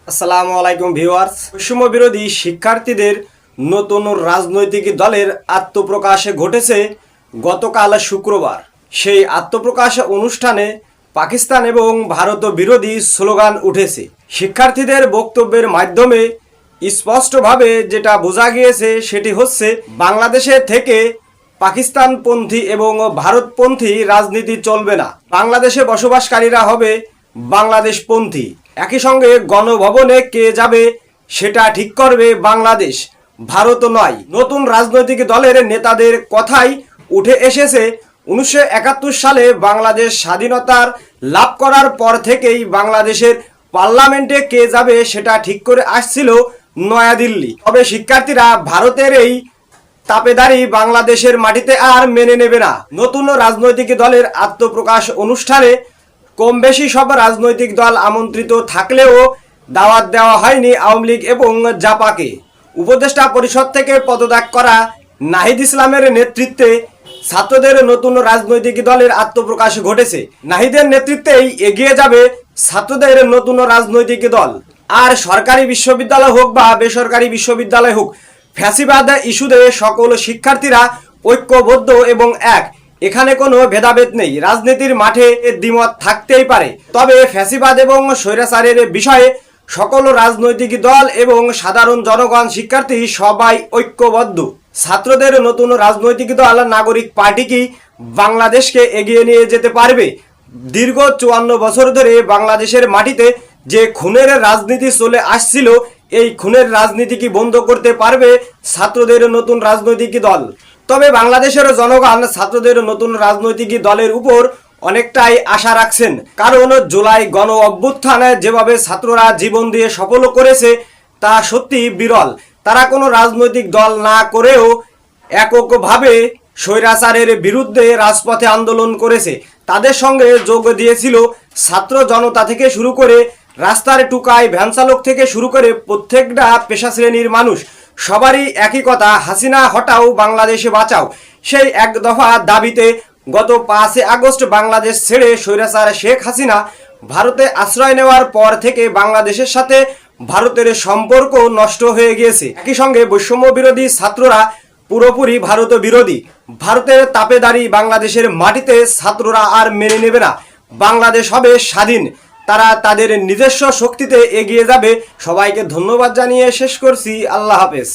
আসসালামু আলাইকুম ভিউয়ার্স। বৈষম্য বিরোধী শিক্ষার্থীদের নতুন রাজনৈতিক দলের আত্মপ্রকাশ ঘটেছে গতকাল শুক্রবার। সেই আত্মপ্রকাশ অনুষ্ঠানে পাকিস্তান এবং ভারত বিরোধী স্লোগান উঠেছে। শিক্ষার্থীদের বক্তব্যের মাধ্যমে স্পষ্টভাবে যেটা বোঝা গিয়েছে সেটি হচ্ছে বাংলাদেশে থেকে পাকিস্তানপন্থী এবং ভারতপন্থী রাজনীতি চলবে না। বাংলাদেশে বসবাসকারীরা হবে বাংলাদেশপন্থী। একই সঙ্গে গণভবনে কে যাবে সেটা ঠিক করবে বাংলাদেশ, ভারত নয়। নতুন রাজনৈতিক দলের নেতাদের কথাই উঠে এসেছে 1971 সালে বাংলাদেশ স্বাধীনতার লাভ করার পর থেকেই বাংলাদেশের পার্লামেন্টে কে যাবে সেটা ঠিক করে আসছিল নয়াদিল্লি। তবে শিক্ষার্থীরা ভারতের এই তাপেদারি বাংলাদেশের মাটিতে আর মেনে নেবে না। নতুন রাজনৈতিক দলের আত্মপ্রকাশ অনুষ্ঠানে কম বেশি সব রাজনৈতিক দল আমন্ত্রিত থাকলেও দাওয়াত দেওয়া হয়নি আওয়ামী লীগ এবং জাপাকে। উপদেষ্টা পরিষদ থেকে পদত্যাগ করা নাহিদ ইসলামের নেতৃত্বে ছাত্রদের নতুন রাজনৈতিক দলের আত্মপ্রকাশ ঘটেছে। নাহিদের নেতৃত্বেই এগিয়ে যাবে ছাত্রদের নতুন রাজনৈতিক দল। আর সরকারি বিশ্ববিদ্যালয় হোক বা বেসরকারি বিশ্ববিদ্যালয় হোক, ফ্যাসিবাদ ইস্যুতে সকল শিক্ষার্থীরা ঐক্যবদ্ধ এবং এক। এখানে কোনো ভেদাভেদ নেই। রাজনীতির মাঠে দ্বিমত থাকতেই পারে, তবে ফ্যাসিবাদ এবং স্বৈরাচারের বিষয়ে সকল রাজনৈতিক দল এবং সাধারণ জনগণ, শিক্ষার্থী সবাই ঐক্যবদ্ধ। ছাত্রদের নতুন রাজনৈতিক দল নাগরিক পার্টি কি বাংলাদেশকে এগিয়ে নিয়ে যেতে পারবে? দীর্ঘ 54 বছর ধরে বাংলাদেশের মাটিতে যে খুনের রাজনীতি চলে আসছিল, এই খুনের রাজনীতি কি বন্ধ করতে পারবে ছাত্রদের নতুন রাজনৈতিক দল? তবে বাংলাদেশের জনগণ ছাত্রদের নতুন রাজনৈতিক দলের উপর অনেকটাই আশা রাখছেন, কারণ জুলাই গণ অভ্যুত্থানে যেভাবে ছাত্ররা জীবন দিয়ে সফল করেছে তা সত্যি বিরল। তারা কোনো রাজনৈতিক দল না করেও এককভাবে স্বৈরাচারের বিরুদ্ধে রাজপথে আন্দোলন করেছে। তাদের সঙ্গে যোগ দিয়েছিল ছাত্র জনতা থেকে শুরু করে রাস্তার টুকাই ভ্যান চালক থেকে শুরু করে প্রত্যেকটা পেশা শ্রেণীর মানুষ। সবারই একই কথা, হাসিনা হটাও, বাংলাদেশে বাঁচাও। সেই এক দফা দাবিতে গত 5 আগস্ট বাংলাদেশ ছেড়ে স্বৈরাচার শেখ হাসিনা ভারতে আশ্রয় নেওয়ার পর থেকে বাংলাদেশের সাথে ভারতের সম্পর্ক নষ্ট হয়ে গিয়েছে। একই সঙ্গে বৈষম্য বিরোধী ছাত্ররা পুরোপুরি ভারত বিরোধী। ভারতের তাপেদারি বাংলাদেশের মাটিতে ছাত্ররা আর মেনে নেবে না। বাংলাদেশ হবে স্বাধীন। তারা তাদের নিজস্ব শক্তিতে এগিয়ে যাবে। সবাইকে ধন্যবাদ জানিয়ে শেষ করছি। আল্লাহ হাফেজ।